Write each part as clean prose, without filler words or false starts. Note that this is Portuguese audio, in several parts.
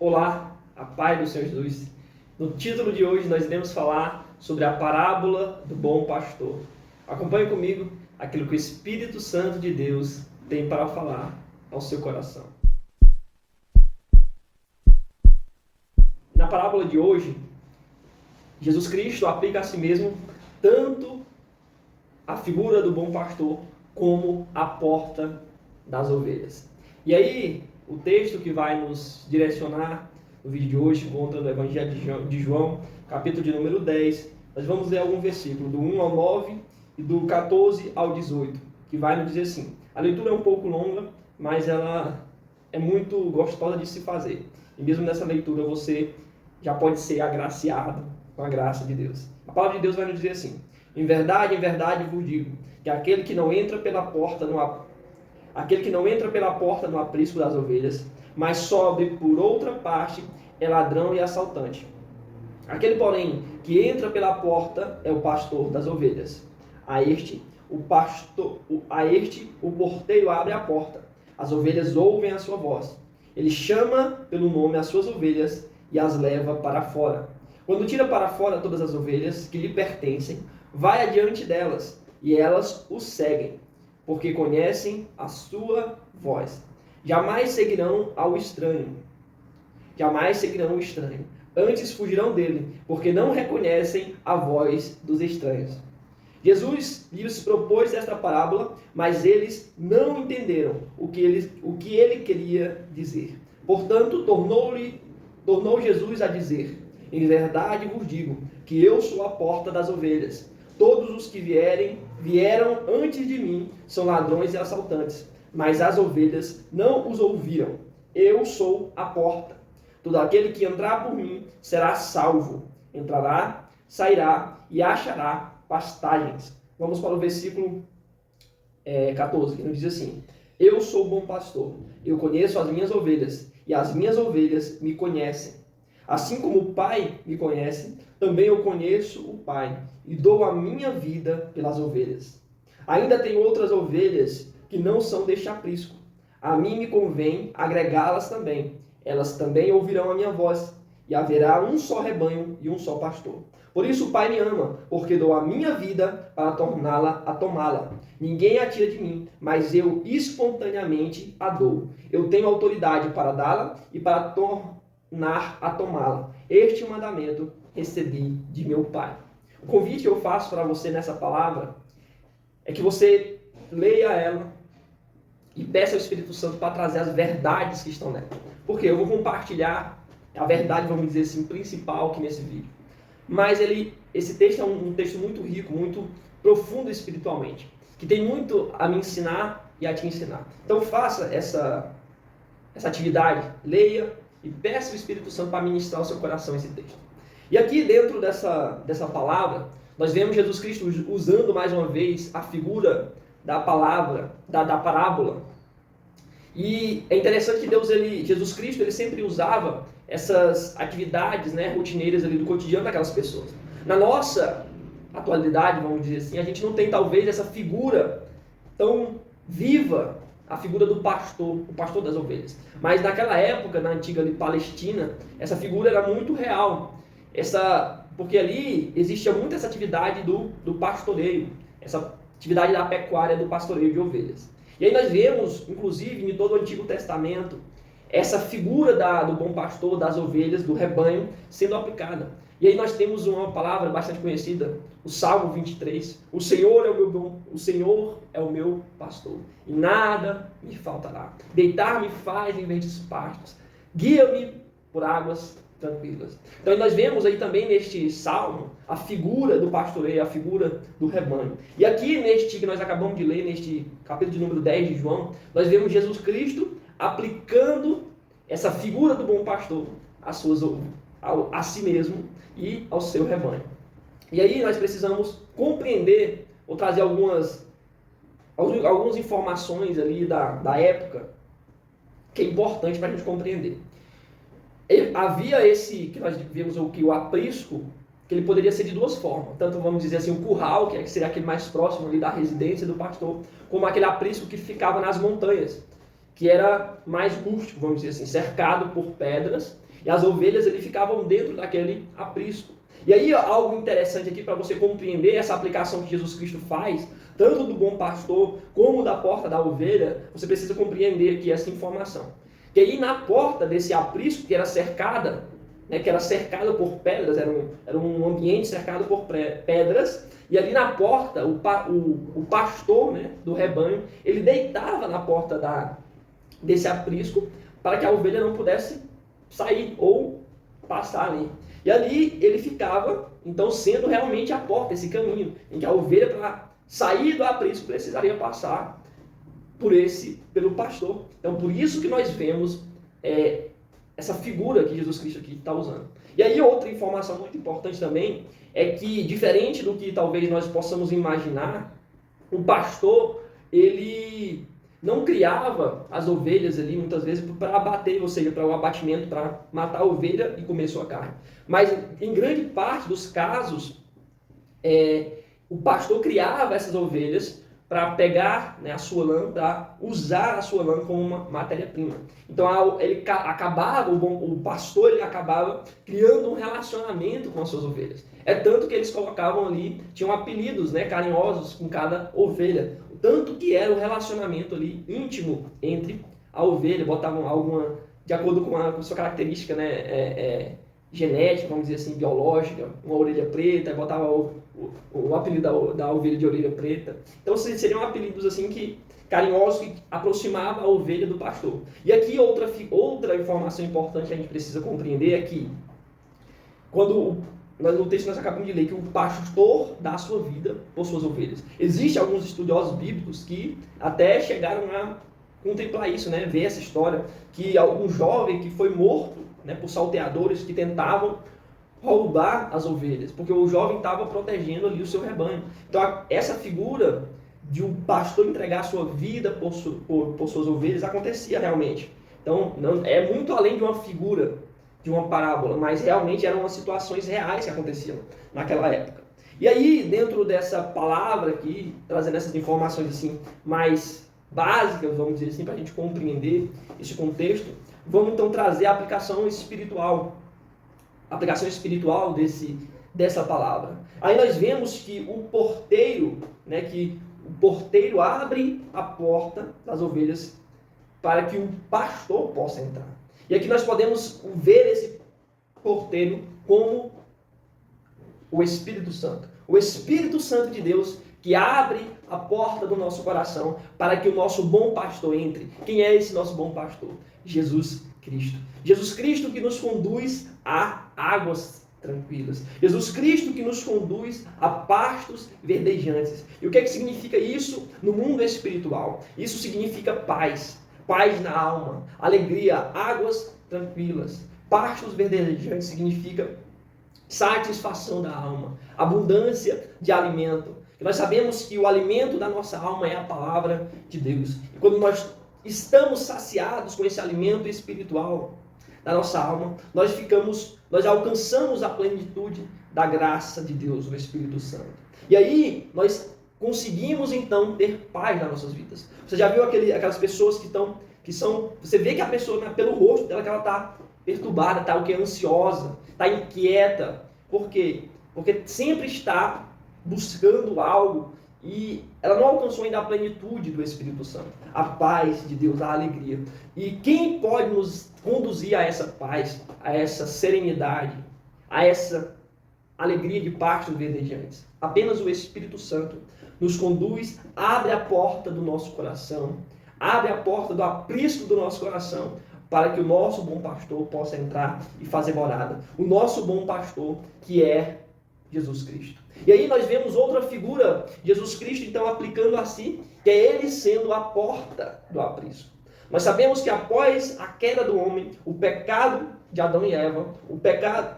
Olá, a paz do Senhor Jesus. No título de hoje nós iremos falar sobre a parábola do bom pastor. Acompanhe comigo aquilo que o Espírito Santo de Deus tem para falar ao seu coração. Na parábola de hoje, Jesus Cristo aplica a si mesmo tanto a figura do bom pastor como a porta das ovelhas. E aí, o texto que vai nos direcionar no vídeo de hoje encontra no Evangelho de João, capítulo de número 10. Nós vamos ler algum versículo, do 1 ao 9 e do 14 ao 18, que vai nos dizer assim. A leitura é um pouco longa, mas ela é muito gostosa de se fazer. E mesmo nessa leitura você já pode ser agraciado com a graça de Deus. A palavra de Deus vai nos dizer assim: em verdade vos digo, que aquele que não entra pela porta no aprisco das ovelhas, mas sobe por outra parte, é ladrão e assaltante. Aquele, porém, que entra pela porta é o pastor das ovelhas. A este o porteiro abre a porta. As ovelhas ouvem a sua voz. Ele chama pelo nome as suas ovelhas e as leva para fora. Quando tira para fora todas as ovelhas que lhe pertencem, vai adiante delas, e elas o seguem, porque conhecem a sua voz. Jamais seguirão o estranho. Antes fugirão dele, porque não reconhecem a voz dos estranhos. Jesus lhes propôs esta parábola, mas eles não entenderam o que ele queria dizer. Portanto, tornou Jesus a dizer: em verdade vos digo, que eu sou a porta das ovelhas. Todos os que vieram antes de mim são ladrões e assaltantes, mas as ovelhas não os ouviram. Eu sou a porta. Todo aquele que entrar por mim será salvo. Entrará, sairá e achará pastagens. Vamos para o versículo 14, que nos diz assim: eu sou o bom pastor, eu conheço as minhas ovelhas, e as minhas ovelhas me conhecem. Assim como o Pai me conhece, também eu conheço o Pai, e dou a minha vida pelas ovelhas. Ainda tenho outras ovelhas que não são deste aprisco. A mim me convém agregá-las também. Elas também ouvirão a minha voz, e haverá um só rebanho e um só pastor. Por isso o Pai me ama, porque dou a minha vida para torná-la a tomá-la. Ninguém a tira de mim, mas eu espontaneamente a dou. Eu tenho autoridade para dá-la e para tornar a tomá-la. Este mandamento recebi de meu Pai. O convite que eu faço para você nessa palavra é que você leia ela e peça ao Espírito Santo para trazer as verdades que estão nela. Porque eu vou compartilhar a verdade, vamos dizer assim, principal aqui nesse vídeo. Mas esse texto é um texto muito rico, muito profundo espiritualmente, que tem muito a me ensinar e a te ensinar. Então faça essa atividade, leia e peça ao Espírito Santo para ministrar ao seu coração esse texto. E aqui dentro dessa palavra, nós vemos Jesus Cristo usando mais uma vez a figura da palavra, da parábola. E é interessante que Jesus Cristo, ele sempre usava essas atividades, rotineiras ali do cotidiano daquelas pessoas. Na nossa atualidade, vamos dizer assim, a gente não tem talvez essa figura tão viva, a figura do pastor, o pastor das ovelhas. Mas naquela época, na antiga Palestina, essa figura era muito real. Porque ali existia muito essa atividade do pastoreio, essa atividade da pecuária, do pastoreio de ovelhas. E aí nós vemos, inclusive, em todo o Antigo Testamento, essa figura do bom pastor, das ovelhas, do rebanho, sendo aplicada. E aí nós temos uma palavra bastante conhecida, o Salmo 23. O Senhor é o meu pastor, e nada me faltará. Deitar-me faz em verdes pastos, guia-me por águas tranquilas. Então nós vemos aí também neste salmo a figura do pastoreio, a figura do rebanho. E aqui neste que nós acabamos de ler, neste capítulo de número 10 de João, nós vemos Jesus Cristo aplicando essa figura do bom pastor a si mesmo e ao seu rebanho. E aí nós precisamos compreender ou trazer algumas informações ali da época que é importante para a gente compreender. Havia que nós vimos o aprisco, que ele poderia ser de duas formas. Tanto, vamos dizer assim, o curral, que seria aquele mais próximo ali da residência do pastor, como aquele aprisco que ficava nas montanhas. que era mais rústico, vamos dizer assim, cercado por pedras, e as ovelhas ficavam dentro daquele aprisco. E aí algo interessante aqui para você compreender essa aplicação que Jesus Cristo faz, tanto do bom pastor como da porta da ovelha, você precisa compreender aqui essa informação. Que aí na porta desse aprisco, que era cercada, que era cercada por pedras, era um ambiente cercado por pedras, e ali na porta, o pastor, do rebanho, ele deitava na porta desse aprisco para que a ovelha não pudesse sair ou passar ali. E ali ele ficava, então, sendo realmente a porta, esse caminho, em que a ovelha, para sair do aprisco, precisaria passar pelo pastor. Então, por isso que nós vemos essa figura que Jesus Cristo aqui está usando. E aí, outra informação muito importante também é que, diferente do que talvez nós possamos imaginar, o pastor, ele não criava as ovelhas ali, muitas vezes, para abater, ou seja, para o abatimento, para matar a ovelha e comer sua carne. Mas, em grande parte dos casos, o pastor criava essas ovelhas para pegar a sua lã, para usar a sua lã como uma matéria-prima. Então, o pastor ele acabava criando um relacionamento com as suas ovelhas. É tanto que eles colocavam ali, tinham apelidos carinhosos com cada ovelha. Tanto que era um relacionamento ali íntimo entre a ovelha, botavam alguma, de acordo com a sua característica genética, vamos dizer assim, biológica, uma orelha preta, botava o apelido da ovelha de orelha preta. Então seriam apelidos assim carinhosos que aproximavam a ovelha do pastor. E aqui outra informação importante que a gente precisa compreender é que no texto nós acabamos de ler que o pastor dá a sua vida por suas ovelhas. Existem alguns estudiosos bíblicos que até chegaram a contemplar isso, ver essa história, que algum jovem que foi morto por salteadores que tentavam roubar as ovelhas, porque o jovem estava protegendo ali o seu rebanho. Então essa figura de um pastor entregar a sua vida por suas ovelhas acontecia realmente. Então é muito além de uma figura, de uma parábola, mas realmente eram umas situações reais que aconteciam naquela época. E aí, dentro dessa palavra aqui, trazendo essas informações assim mais básicas, vamos dizer assim, para a gente compreender esse contexto, vamos então trazer a aplicação espiritual dessa palavra. Aí nós vemos que o porteiro abre a porta das ovelhas para que o pastor possa entrar. E aqui nós podemos ver esse porteiro como o Espírito Santo. O Espírito Santo de Deus que abre a porta do nosso coração para que o nosso bom pastor entre. Quem é esse nosso bom pastor? Jesus Cristo. Jesus Cristo que nos conduz a águas tranquilas. Jesus Cristo que nos conduz a pastos verdejantes. E o que significa isso no mundo espiritual? Isso significa paz. Paz na alma, alegria, águas tranquilas. Pastos verdejantes significa satisfação da alma, abundância de alimento. E nós sabemos que o alimento da nossa alma é a palavra de Deus. E quando nós estamos saciados com esse alimento espiritual da nossa alma, nós alcançamos a plenitude da graça de Deus, o Espírito Santo. E aí nós conseguimos então ter paz nas nossas vidas. Você já viu aquelas pessoas que são, você vê que a pessoa, pelo rosto dela, que ela está perturbada, está ansiosa, está inquieta. Por quê? Porque sempre está buscando algo e ela não alcançou ainda a plenitude do Espírito Santo, a paz de Deus, a alegria. E quem pode nos conduzir a essa paz, a essa serenidade, a essa alegria de pastos verdejantes? Apenas o Espírito Santo nos conduz, abre a porta do nosso coração, abre a porta do aprisco do nosso coração, para que o nosso bom pastor possa entrar e fazer morada. O nosso bom pastor, que é Jesus Cristo. E aí nós vemos outra figura, Jesus Cristo, então, aplicando assim, que é ele sendo a porta do aprisco. Nós sabemos que após a queda do homem, o pecado de Adão e Eva, o pecado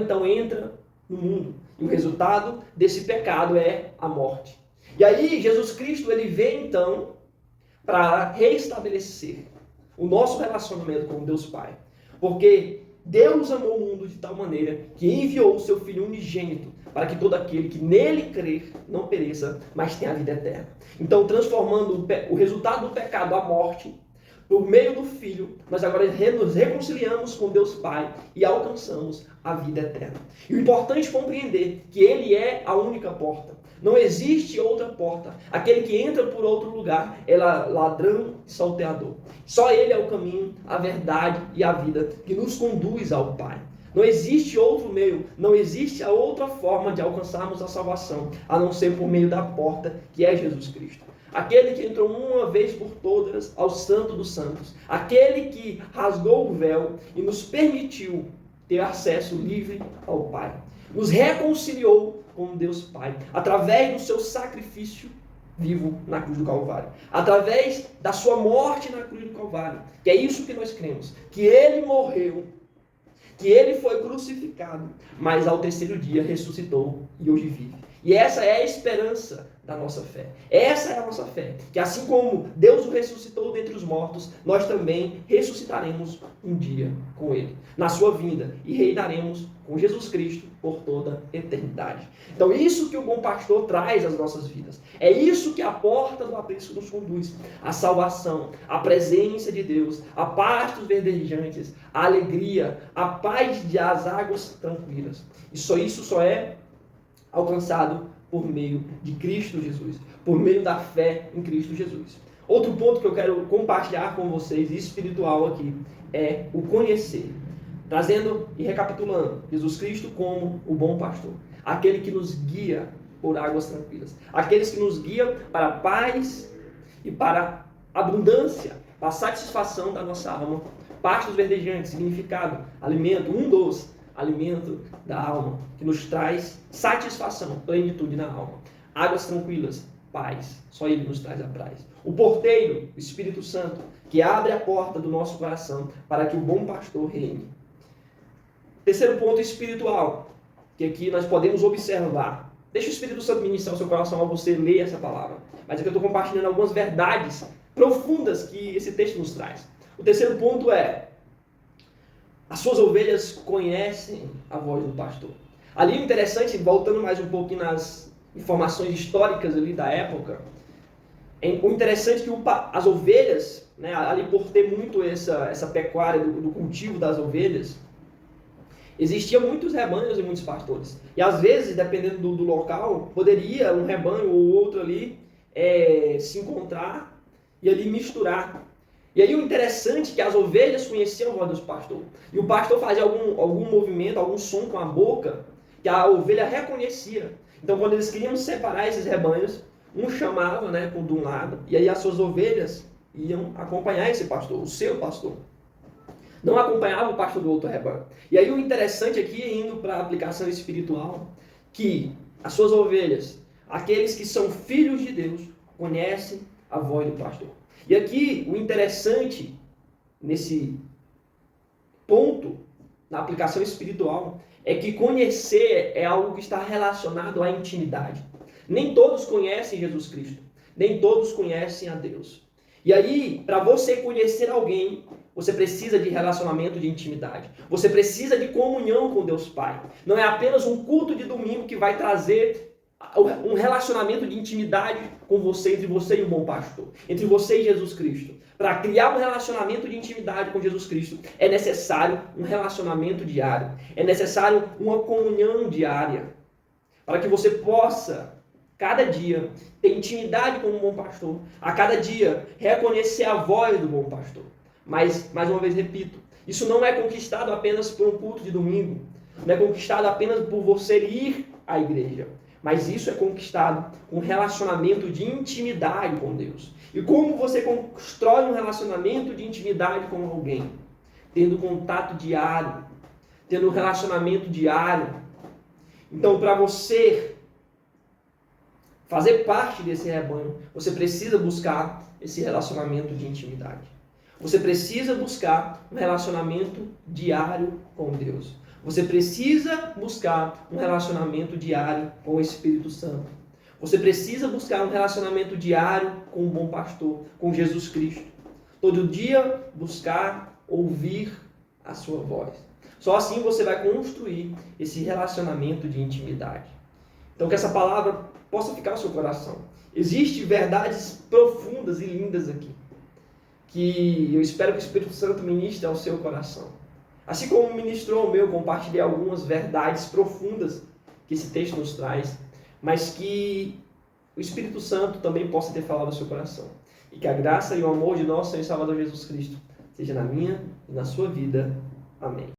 então entra no mundo. E o resultado desse pecado é a morte. E aí Jesus Cristo, ele vem então para restabelecer o nosso relacionamento com Deus Pai. Porque Deus amou o mundo de tal maneira que enviou o seu Filho unigênito para que todo aquele que nele crer não pereça, mas tenha a vida eterna. Então, transformando o resultado do pecado, a morte, por meio do Filho, nós agora nos reconciliamos com Deus Pai e alcançamos a vida eterna. E o importante é compreender que Ele é a única porta. Não existe outra porta. Aquele que entra por outro lugar é ladrão e salteador. Só Ele é o caminho, a verdade e a vida que nos conduz ao Pai. Não existe outro meio, não existe a outra forma de alcançarmos a salvação, a não ser por meio da porta que é Jesus Cristo. Aquele que entrou uma vez por todas ao Santo dos Santos. Aquele que rasgou o véu e nos permitiu ter acesso livre ao Pai. Nos reconciliou com Deus Pai, através do seu sacrifício vivo na cruz do Calvário. Através da sua morte na cruz do Calvário. Que é isso que nós cremos. Que Ele morreu, que Ele foi crucificado, mas ao terceiro dia ressuscitou e hoje vive. E essa é a esperança da nossa fé. Essa é a nossa fé. Que assim como Deus o ressuscitou dentre os mortos, nós também ressuscitaremos um dia com Ele, na sua vinda, e reinaremos com Jesus Cristo por toda a eternidade. Então isso que o bom pastor traz às nossas vidas. É isso que a porta do aprisco nos conduz. A salvação, a presença de Deus, a paz dos verdejantes, a alegria, a paz das águas tranquilas. Isso só é alcançado por meio de Cristo Jesus, por meio da fé em Cristo Jesus. Outro ponto que eu quero compartilhar com vocês, espiritual aqui, é o conhecer. Trazendo e recapitulando, Jesus Cristo como o bom pastor, aquele que nos guia por águas tranquilas, aqueles que nos guiam para a paz e para a abundância, para a satisfação da nossa alma. Pastos verdejantes, significado, alimento, alimento da alma, que nos traz satisfação, plenitude na alma. Águas tranquilas, paz. Só Ele nos traz a paz. O porteiro, o Espírito Santo, que abre a porta do nosso coração para que o bom pastor reine. Terceiro ponto espiritual, que aqui nós podemos observar. Deixa o Espírito Santo ministrar o seu coração ao você ler essa palavra. Mas aqui eu estou compartilhando algumas verdades profundas que esse texto nos traz. O terceiro ponto é: as suas ovelhas conhecem a voz do pastor. Ali o interessante, voltando mais um pouquinho nas informações históricas ali da época, o interessante é que as ovelhas, né, ali por ter muito essa pecuária do cultivo das ovelhas, existiam muitos rebanhos e muitos pastores. E às vezes, dependendo do local, poderia um rebanho ou outro ali se encontrar e ali misturar. E aí o interessante é que as ovelhas conheciam a voz do pastor. E o pastor fazia algum movimento, algum som com a boca, que a ovelha reconhecia. Então quando eles queriam separar esses rebanhos, um chamava, né, de um lado, e aí as suas ovelhas iam acompanhar esse pastor, o seu pastor. Não acompanhava o pastor do outro rebanho. E aí o interessante aqui, indo para a aplicação espiritual, que as suas ovelhas, aqueles que são filhos de Deus, conhecem a voz do pastor. E aqui o interessante nesse ponto, na aplicação espiritual, é que conhecer é algo que está relacionado à intimidade. Nem todos conhecem Jesus Cristo, nem todos conhecem a Deus. E aí, para você conhecer alguém, você precisa de relacionamento de intimidade. Você precisa de comunhão com Deus Pai. Não é apenas um culto de domingo que vai trazer um relacionamento de intimidade com você, entre você e o bom pastor, entre você e Jesus Cristo. Para criar um relacionamento de intimidade com Jesus Cristo, é necessário um relacionamento diário, é necessário uma comunhão diária, para que você possa, cada dia, ter intimidade com o bom pastor, a cada dia reconhecer a voz do bom pastor. Mas, mais uma vez repito, isso não é conquistado apenas por um culto de domingo, não é conquistado apenas por você ir à igreja. Mas isso é conquistado com um relacionamento de intimidade com Deus. E como você constrói um relacionamento de intimidade com alguém? Tendo contato diário, tendo um relacionamento diário. Então, para você fazer parte desse rebanho, você precisa buscar esse relacionamento de intimidade. Você precisa buscar um relacionamento diário com Deus. Você precisa buscar um relacionamento diário com o Espírito Santo. Você precisa buscar um relacionamento diário com o bom pastor, com Jesus Cristo. Todo dia buscar ouvir a sua voz. Só assim você vai construir esse relacionamento de intimidade. Então que essa palavra possa ficar no seu coração. Existem verdades profundas e lindas aqui, que eu espero que o Espírito Santo ministre ao seu coração. Assim como ministrou ao meu, compartilhei algumas verdades profundas que esse texto nos traz, mas que o Espírito Santo também possa ter falado ao seu coração. E que a graça e o amor de nosso Senhor e Salvador Jesus Cristo seja na minha e na sua vida. Amém.